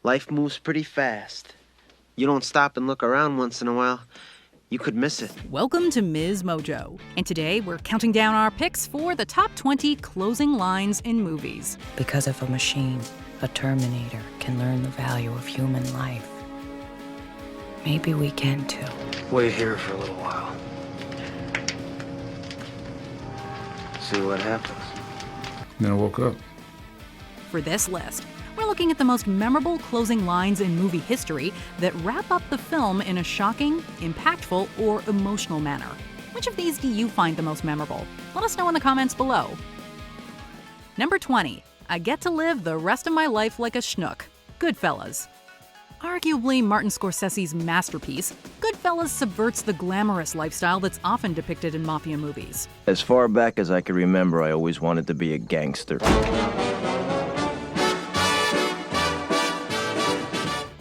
Life moves pretty fast. You don't stop and look around once in a while, you could miss it. Welcome to Ms. Mojo, and today we're counting down our picks for the top 20 closing lines in movies. Because if a machine, a Terminator, can learn the value of human life, maybe we can too. Wait here for a little while. See what happens. Then I woke up. For this list, we're looking at the most memorable closing lines in movie history that wrap up the film in a shocking, impactful, or emotional manner. Which of these do you find the most memorable? Let us know in the comments below. Number 20. I get to live the rest of my life like a schnook. Goodfellas. Arguably Martin Scorsese's masterpiece, Goodfellas subverts the glamorous lifestyle that's often depicted in mafia movies. As far back as I can remember, I always wanted to be a gangster.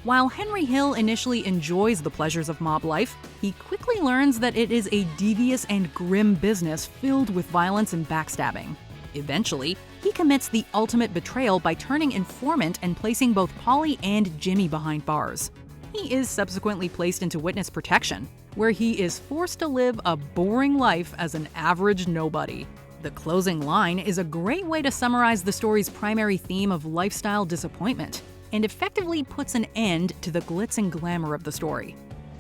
While Henry Hill initially enjoys the pleasures of mob life, he quickly learns that it is a devious and grim business filled with violence and backstabbing. Eventually, he commits the ultimate betrayal by turning informant and placing both Paulie and Jimmy behind bars. He is subsequently placed into witness protection, where he is forced to live a boring life as an average nobody. The closing line is a great way to summarize the story's primary theme of lifestyle disappointment, and effectively puts an end to the glitz and glamour of the story.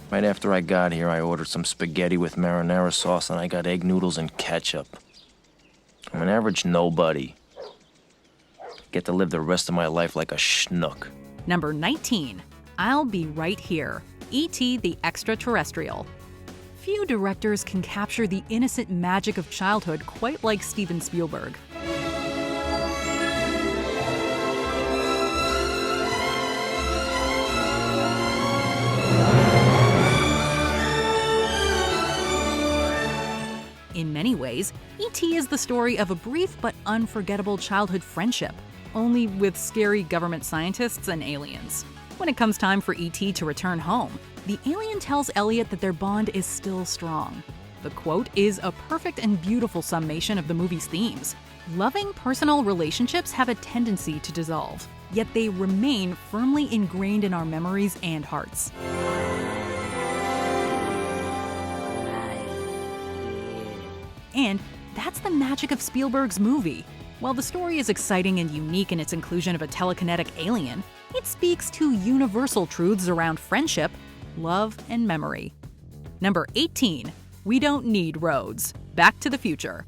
Right after I got here, I ordered some spaghetti with marinara sauce, and I got egg noodles and ketchup. I'm an average nobody. Get to live the rest of my life like a schnook. Number 19. I'll Be Right Here. E.T. the Extraterrestrial. Few directors can capture the innocent magic of childhood quite like Steven Spielberg. In many ways, E.T. is the story of a brief but unforgettable childhood friendship, only with scary government scientists and aliens. When it comes time for E.T. to return home, the alien tells Elliot that their bond is still strong. The quote is a perfect and beautiful summation of the movie's themes. Loving personal relationships have a tendency to dissolve, yet they remain firmly ingrained in our memories and hearts. And that's the magic of Spielberg's movie. While the story is exciting and unique in its inclusion of a telekinetic alien, it speaks to universal truths around friendship, love, and memory. Number 18. We Don't Need Roads. Back to the Future.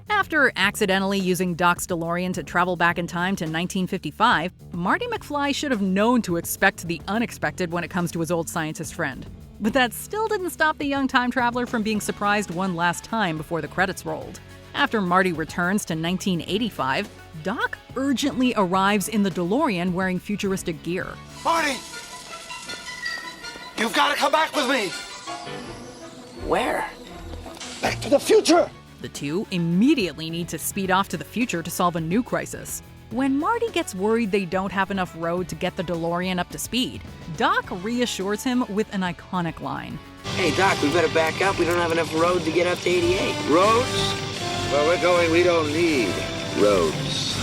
After accidentally using Doc's DeLorean to travel back in time to 1955, Marty McFly should have known to expect the unexpected when it comes to his old scientist friend. But that still didn't stop the young time traveler from being surprised one last time before the credits rolled. After Marty returns to 1985, Doc urgently arrives in the DeLorean wearing futuristic gear. Marty! You've got to come back with me! Where? Back to the future! The two immediately need to speed off to the future to solve a new crisis. When Marty gets worried they don't have enough road to get the DeLorean up to speed, Doc reassures him with an iconic line. Hey, Doc, we better back up. We don't have enough road to get up to 88. Roads? Where we're going, we don't need roads.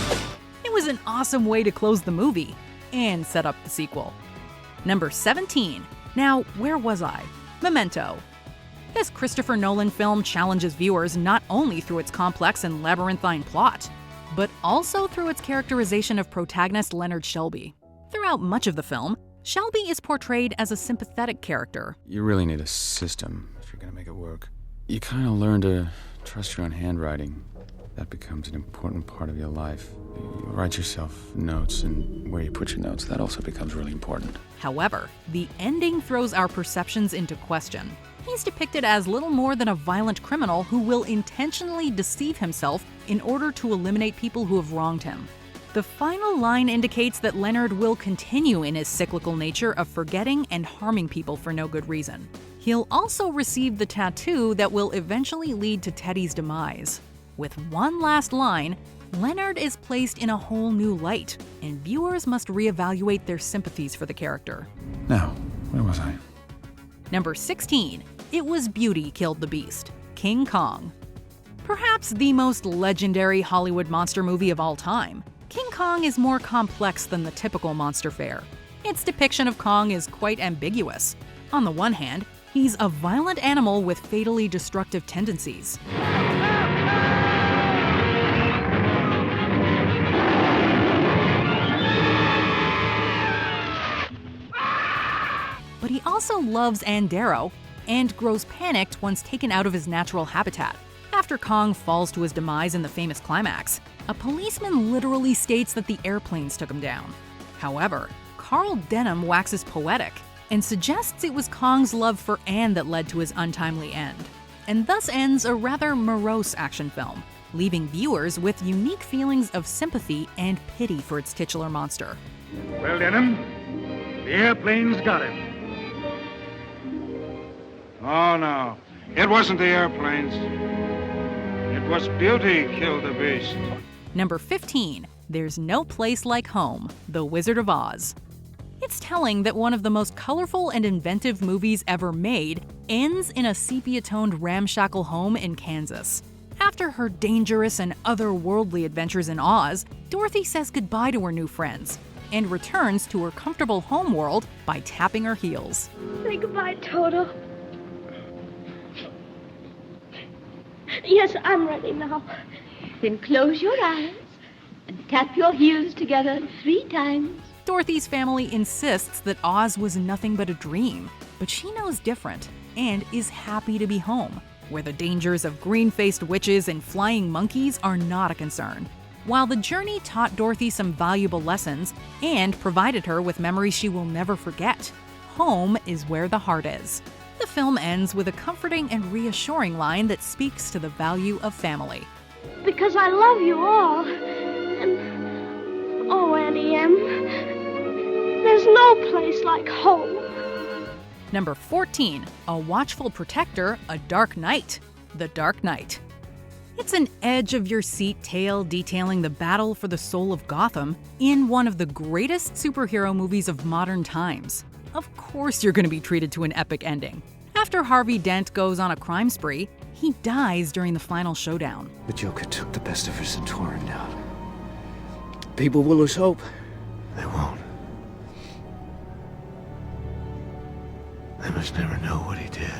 It was an awesome way to close the movie and set up the sequel. Number 17. Now, where was I? Memento. This Christopher Nolan film challenges viewers not only through its complex and labyrinthine plot, but also through its characterization of protagonist Leonard Shelby. Throughout much of the film, Shelby is portrayed as a sympathetic character. You really need a system if you're gonna make it work. You kind of learn to trust your own handwriting. That becomes an important part of your life. You write yourself notes, and where you put your notes, that also becomes really important. However, the ending throws our perceptions into question. He's depicted as little more than a violent criminal who will intentionally deceive himself in order to eliminate people who have wronged him. The final line indicates that Leonard will continue in his cyclical nature of forgetting and harming people for no good reason. He'll also receive the tattoo that will eventually lead to Teddy's demise. With one last line, Leonard is placed in a whole new light, and viewers must reevaluate their sympathies for the character. Now, where was I? Number 16. It Was Beauty Killed the Beast. King Kong. Perhaps the most legendary Hollywood monster movie of all time, King Kong is more complex than the typical monster fare. Its depiction of Kong is quite ambiguous. On the one hand, he's a violent animal with fatally destructive tendencies. But he also loves Andero and grows panicked once taken out of his natural habitat. After Kong falls to his demise in the famous climax, a policeman literally states that the airplanes took him down. However, Carl Denham waxes poetic and suggests it was Kong's love for Anne that led to his untimely end, and thus ends a rather morose action film, leaving viewers with unique feelings of sympathy and pity for its titular monster. Well, Denham, the airplanes got him. Oh, no. It wasn't the airplanes. It was beauty killed the beast. Number 15, There's No Place Like Home, The Wizard of Oz. It's telling that one of the most colorful and inventive movies ever made ends in a sepia-toned ramshackle home in Kansas. After her dangerous and otherworldly adventures in Oz, Dorothy says goodbye to her new friends and returns to her comfortable home world by tapping her heels. Say goodbye, Toto. Yes, I'm ready now. Then close your eyes and tap your heels together 3 times. Dorothy's family insists that Oz was nothing but a dream, but she knows different and is happy to be home, where the dangers of green-faced witches and flying monkeys are not a concern. While the journey taught Dorothy some valuable lessons and provided her with memories she will never forget, home is where the heart is. The film ends with a comforting and reassuring line that speaks to the value of family. Because I love you all. And, oh, Auntie Em, there's no place like home. Number 14, A Watchful Protector, A Dark Knight, The Dark Knight. It's an edge-of-your-seat tale detailing the battle for the soul of Gotham in one of the greatest superhero movies of modern times. Of course you're going to be treated to an epic ending. After Harvey Dent goes on a crime spree, he dies during the final showdown. The Joker took the best of us and tore him down. People will lose hope. They won't. They must never know what he did.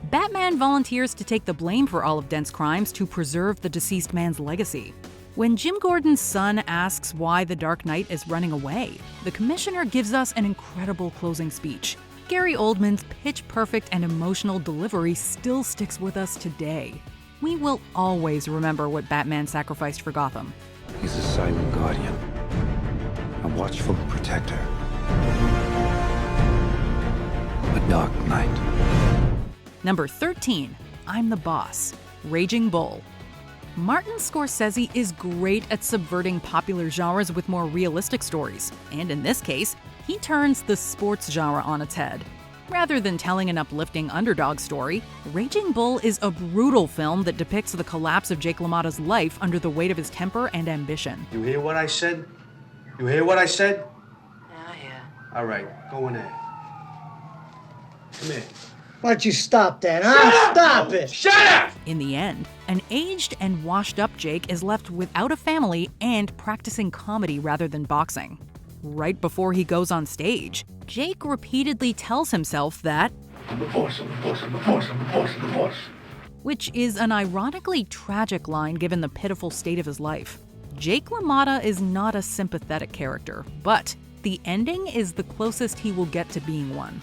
Batman volunteers to take the blame for all of Dent's crimes to preserve the deceased man's legacy. When Jim Gordon's son asks why the Dark Knight is running away, the commissioner gives us an incredible closing speech. Gary Oldman's pitch-perfect and emotional delivery still sticks with us today. We will always remember what Batman sacrificed for Gotham. He's a silent guardian, a watchful protector, a dark knight. Number 13, I'm the Boss, Raging Bull. Martin Scorsese is great at subverting popular genres with more realistic stories, and in this case, he turns the sports genre on its head. Rather than telling an uplifting underdog story, Raging Bull is a brutal film that depicts the collapse of Jake LaMotta's life under the weight of his temper and ambition. You hear what I said? You hear what I said? Yeah, I hear. All right, go in there. Come here. Why don't you stop that, huh? Stop it! Shut up! In the end, an aged and washed-up Jake is left without a family and practicing comedy rather than boxing. Right before he goes on stage, Jake repeatedly tells himself that I'm the boss, I'm the boss, I'm the boss, I'm the boss, I'm the boss. Which is an ironically tragic line given the pitiful state of his life. Jake LaMotta is not a sympathetic character, but the ending is the closest he will get to being one.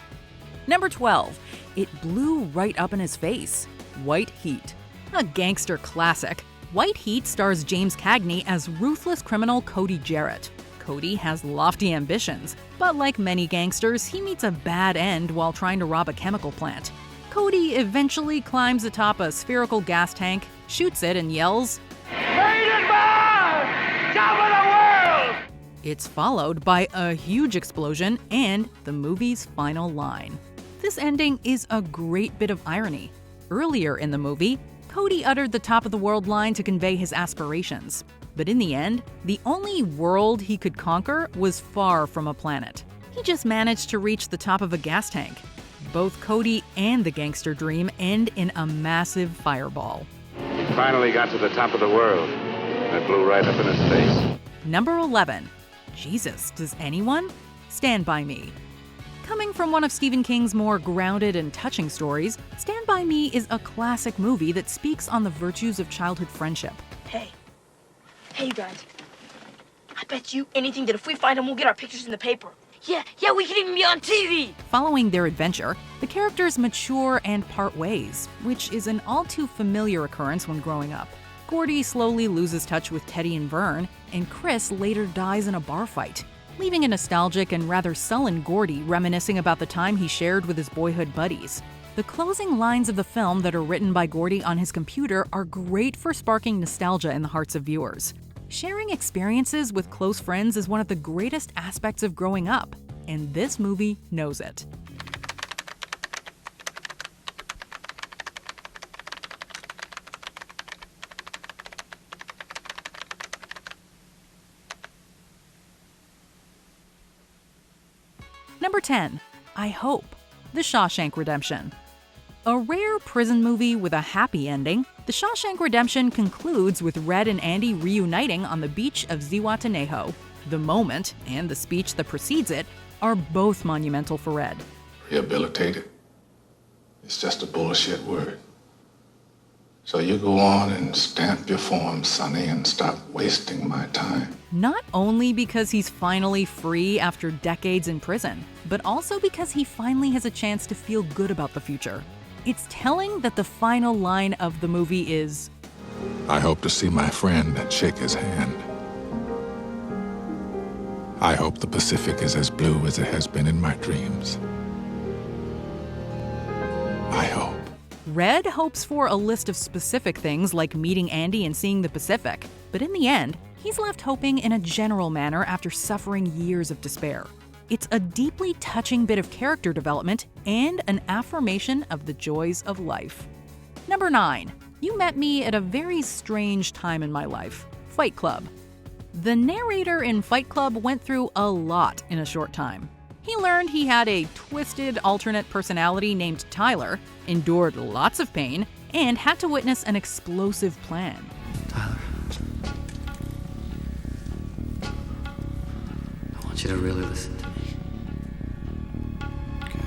Number 12, it blew right up in his face, White Heat. A gangster classic, White Heat stars James Cagney as ruthless criminal Cody Jarrett. Cody has lofty ambitions, but like many gangsters, he meets a bad end while trying to rob a chemical plant. Cody eventually climbs atop a spherical gas tank, shoots it, and yells, Rated by Top of the World! It's followed by a huge explosion and the movie's final line. This ending is a great bit of irony. Earlier in the movie, Cody uttered the top of the world line to convey his aspirations. But in the end, the only world he could conquer was far from a planet. He just managed to reach the top of a gas tank. Both Cody and the gangster dream end in a massive fireball. He finally got to the top of the world. It blew right up in his face. Number 11. Jesus, does anyone? Stand By Me. Coming from one of Stephen King's more grounded and touching stories, Stand By Me is a classic movie that speaks on the virtues of childhood friendship. Hey, you guys. I bet you anything that if we find him, we'll get our pictures in the paper. Yeah, we can even be on TV! Following their adventure, the characters mature and part ways, which is an all too familiar occurrence when growing up. Gordy slowly loses touch with Teddy and Vern, and Chris later dies in a bar fight, leaving a nostalgic and rather sullen Gordy reminiscing about the time he shared with his boyhood buddies. The closing lines of the film that are written by Gordy on his computer are great for sparking nostalgia in the hearts of viewers. Sharing experiences with close friends is one of the greatest aspects of growing up, and this movie knows it. Number 10. I Hope. The Shawshank Redemption. A rare prison movie with a happy ending, The Shawshank Redemption concludes with Red and Andy reuniting on the beach of Zihuatanejo. The moment, and the speech that precedes it, are both monumental for Red. Rehabilitated? It's just a bullshit word. So you go on and stamp your form, Sonny, and stop wasting my time. Not only because he's finally free after decades in prison, but also because he finally has a chance to feel good about the future. It's telling that the final line of the movie is, I hope to see my friend and shake his hand. I hope the Pacific is as blue as it has been in my dreams. I hope. Red hopes for a list of specific things like meeting Andy and seeing the Pacific, but in the end, he's left hoping in a general manner after suffering years of despair. It's a deeply touching bit of character development and an affirmation of the joys of life. Number 9. You met me at a very strange time in my life. Fight Club. The narrator in Fight Club went through a lot in a short time. He learned he had a twisted alternate personality named Tyler, endured lots of pain, and had to witness an explosive plan. Tyler, I want you to really listen to me. Okay.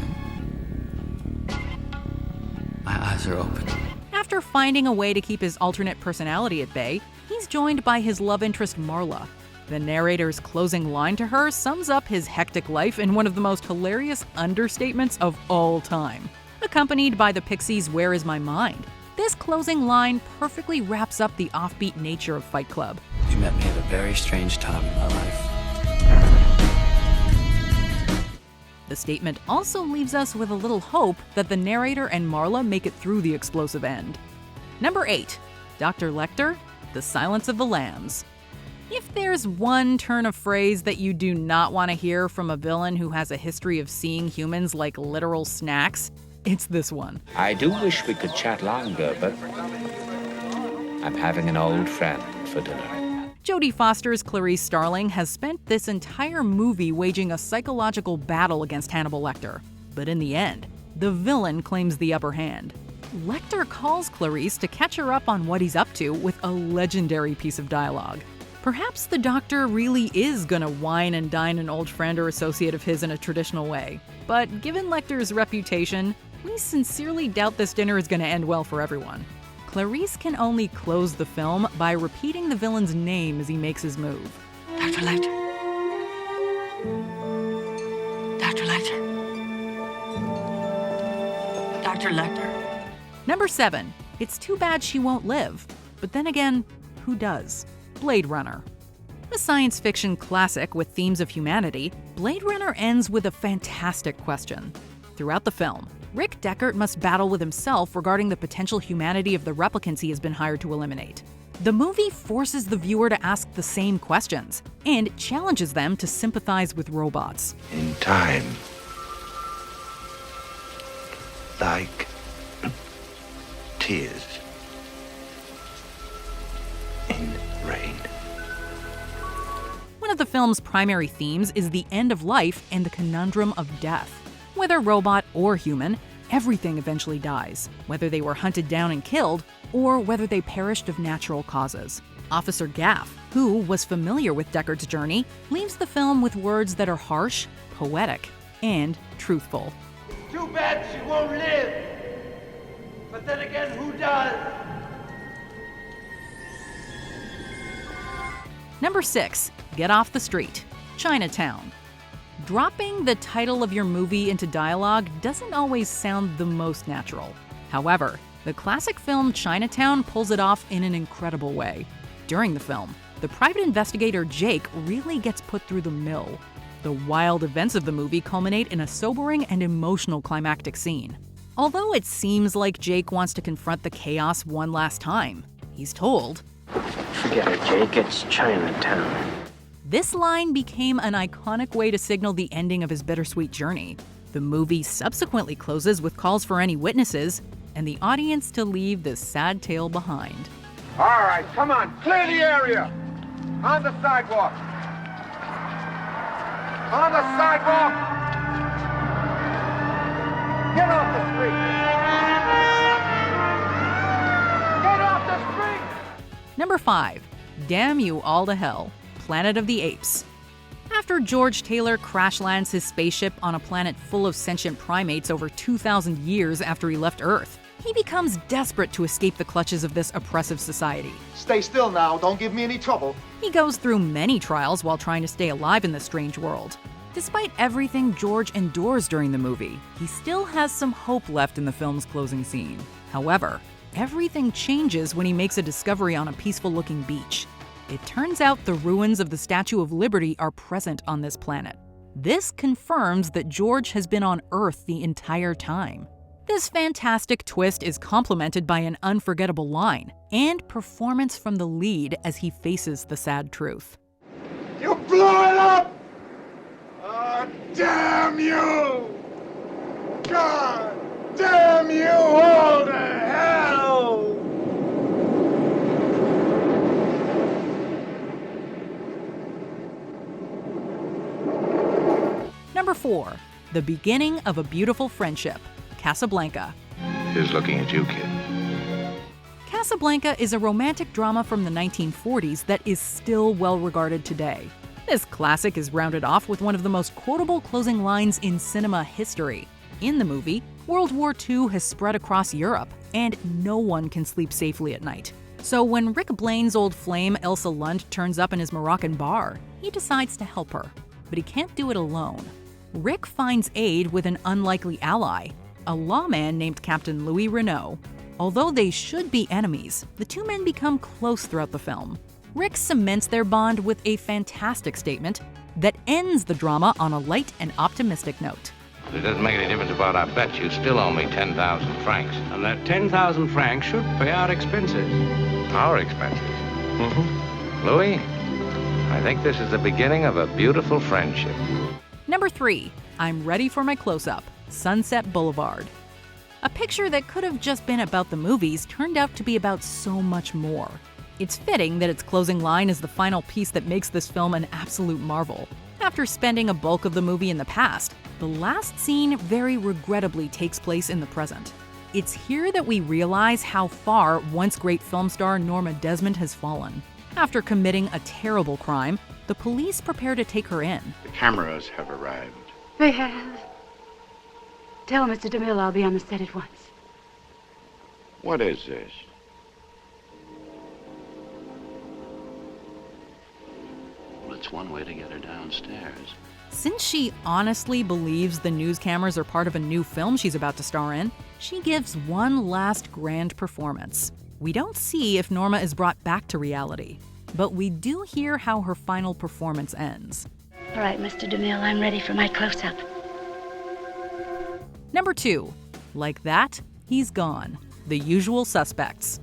My eyes are open. After finding a way to keep his alternate personality at bay, he's joined by his love interest Marla. The narrator's closing line to her sums up his hectic life in one of the most hilarious understatements of all time, accompanied by the Pixies' Where Is My Mind. This closing line perfectly wraps up the offbeat nature of Fight Club. You met me at a very strange time in my life. The statement also leaves us with a little hope that the narrator and Marla make it through the explosive end. Number 8. Dr. Lecter, The Silence of the Lambs. If there's one turn of phrase that you do not want to hear from a villain who has a history of seeing humans like literal snacks, it's this one. I do wish we could chat longer, but I'm having an old friend for dinner. Jodie Foster's Clarice Starling has spent this entire movie waging a psychological battle against Hannibal Lecter. But in the end, the villain claims the upper hand. Lecter calls Clarice to catch her up on what he's up to with a legendary piece of dialogue. Perhaps the doctor really is gonna wine and dine an old friend or associate of his in a traditional way. But given Lecter's reputation, we sincerely doubt this dinner is gonna end well for everyone. Clarice can only close the film by repeating the villain's name as he makes his move. Dr. Lecter. Dr. Lecter. Dr. Lecter. Number 7. It's too bad she won't live. But then again, who does? Blade Runner. A science fiction classic with themes of humanity, Blade Runner ends with a fantastic question. Throughout the film, Rick Deckard must battle with himself regarding the potential humanity of the replicants he has been hired to eliminate. The movie forces the viewer to ask the same questions and challenges them to sympathize with robots. In time, like tears in rain. One of the film's primary themes is the end of life and the conundrum of death. Whether robot or human, everything eventually dies, whether they were hunted down and killed, or whether they perished of natural causes. Officer Gaff, who was familiar with Deckard's journey, leaves the film with words that are harsh, poetic, and truthful. Too bad she won't live. But then again, who does? Number 6. Get Off the Street, Chinatown. Dropping the title of your movie into dialogue doesn't always sound the most natural. However, the classic film Chinatown pulls it off in an incredible way. During the film, the private investigator Jake really gets put through the mill. The wild events of the movie culminate in a sobering and emotional climactic scene. Although it seems like Jake wants to confront the chaos one last time, he's told, Forget it, Jake. It's Chinatown. This line became an iconic way to signal the ending of his bittersweet journey. The movie subsequently closes with calls for any witnesses and the audience to leave this sad tale behind. All right, come on, clear the area. On the sidewalk. On the sidewalk. Get off the street. Get off the street. Number 5. Damn You All to Hell, Planet of the Apes. After George Taylor crash lands his spaceship on a planet full of sentient primates over 2,000 years after he left Earth, he becomes desperate to escape the clutches of this oppressive society. Stay still now, don't give me any trouble. He goes through many trials while trying to stay alive in this strange world. Despite everything George endures during the movie, he still has some hope left in the film's closing scene. However, everything changes when he makes a discovery on a peaceful-looking beach. It turns out the ruins of the Statue of Liberty are present on this planet. This confirms that George has been on Earth the entire time. This fantastic twist is complemented by an unforgettable line and performance from the lead as he faces the sad truth. You blew it up! Oh, damn you! God damn you all to hell! Number 4. The Beginning of a Beautiful Friendship, Casablanca. Who's looking at you, kid? Casablanca is a romantic drama from the 1940s that is still well regarded today. This classic is rounded off with one of the most quotable closing lines in cinema history. In the movie, World War II has spread across Europe, and no one can sleep safely at night. So when Rick Blaine's old flame, Elsa Lund, turns up in his Moroccan bar, he decides to help her. But he can't do it alone. Rick finds aid with an unlikely ally, a lawman named Captain Louis Renault. Although they should be enemies, the two men become close throughout the film. Rick cements their bond with a fantastic statement that ends the drama on a light and optimistic note. It doesn't make any difference about our bet. You still owe me 10,000 francs. And that 10,000 francs should pay our expenses. Our expenses? Mm-hmm. Louis, I think this is the beginning of a beautiful friendship. Number 3. I'm Ready for My Close-Up, Sunset Boulevard. A picture that could have just been about the movies turned out to be about so much more. It's fitting that its closing line is the final piece that makes this film an absolute marvel. After spending a bulk of the movie in the past, the last scene very regrettably takes place in the present. It's here that we realize how far once great film star Norma Desmond has fallen. After committing a terrible crime, the police prepare to take her in. The cameras have arrived. They have. Tell Mr. DeMille I'll be on the set at once. What is this? Well, it's one way to get her downstairs. Since she honestly believes the news cameras are part of a new film she's about to star in, she gives one last grand performance. We don't see if Norma is brought back to reality, but we do hear how her final performance ends. All right, Mr. DeMille, I'm ready for my close-up. Number 2. Like That, He's Gone, The Usual Suspects.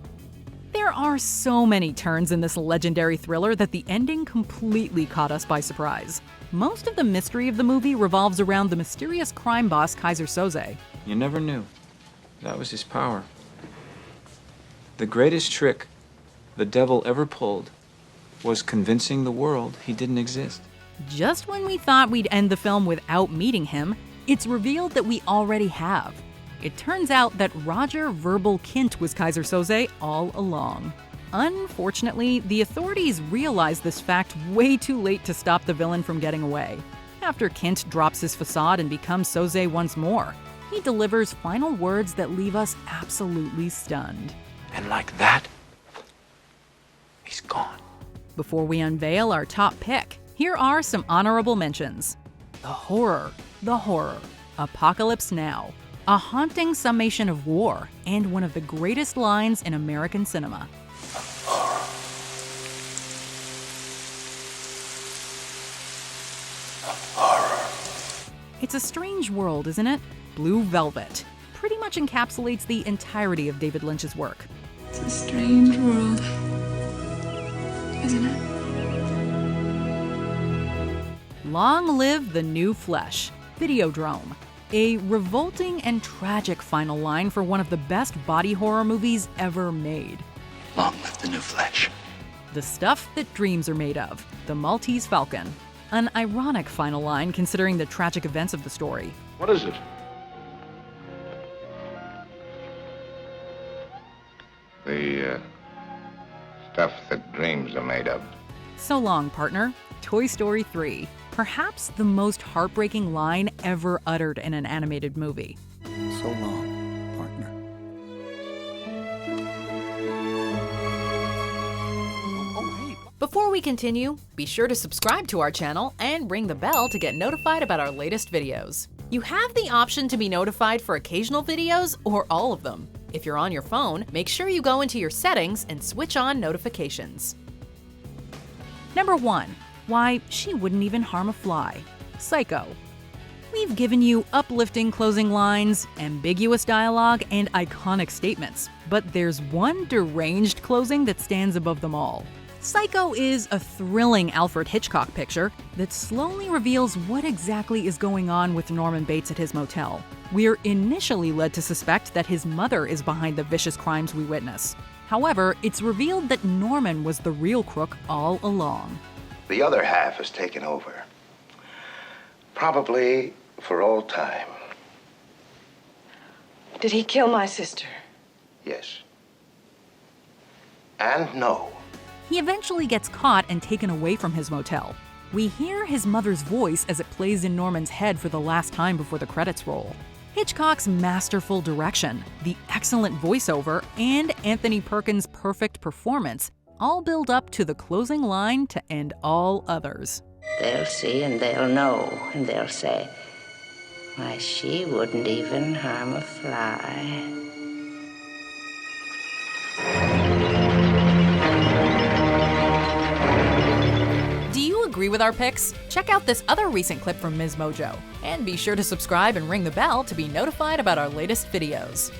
There are so many turns in this legendary thriller that the ending completely caught us by surprise. Most of the mystery of the movie revolves around the mysterious crime boss Kaiser Soze. You never knew. That was his power. The greatest trick the devil ever pulled was convincing the world he didn't exist. Just when we thought we'd end the film without meeting him, it's revealed that we already have. It turns out that Roger Verbal Kint was Kaiser Soze all along. Unfortunately, the authorities realize this fact way too late to stop the villain from getting away. After Kint drops his facade and becomes Soze once more, he delivers final words that leave us absolutely stunned. And like that, he's gone. Before we unveil our top pick, here are some honorable mentions. The horror. Apocalypse Now. A haunting summation of war and one of the greatest lines in American cinema. It's a strange world, isn't it? Blue Velvet pretty much encapsulates the entirety of David Lynch's work. It's a strange world, isn't it? Long Live the New Flesh, Videodrome. A revolting and tragic final line for one of the best body horror movies ever made. Long live the new flesh. The Stuff That Dreams Are Made Of, The Maltese Falcon. An ironic final line considering the tragic events of the story. What is it? The stuff that dreams are made of. So long, partner. Toy Story 3. Perhaps the most heartbreaking line ever uttered in an animated movie. So long, partner. Before we continue, be sure to subscribe to our channel and ring the bell to get notified about our latest videos. You have the option to be notified for occasional videos or all of them. If you're on your phone, make sure you go into your settings and switch on notifications. Number 1. Why She Wouldn't Even Harm a Fly. Psycho. We've given you uplifting closing lines, ambiguous dialogue, and iconic statements, but there's one deranged closing that stands above them all. Psycho is a thrilling Alfred Hitchcock picture that slowly reveals what exactly is going on with Norman Bates at his motel. We're initially led to suspect that his mother is behind the vicious crimes we witness. However, it's revealed that Norman was the real crook all along. The other half has taken over. Probably for all time. Did he kill my sister? Yes. And no. He eventually gets caught and taken away from his motel. We hear his mother's voice as it plays in Norman's head for the last time before the credits roll. Hitchcock's masterful direction, the excellent voiceover, and Anthony Perkins' perfect performance all build up to the closing line to end all others. They'll see and they'll know, and they'll say, why, she wouldn't even harm a fly. Do you agree with our picks? Check out this other recent clip from Ms. Mojo. And be sure to subscribe and ring the bell to be notified about our latest videos.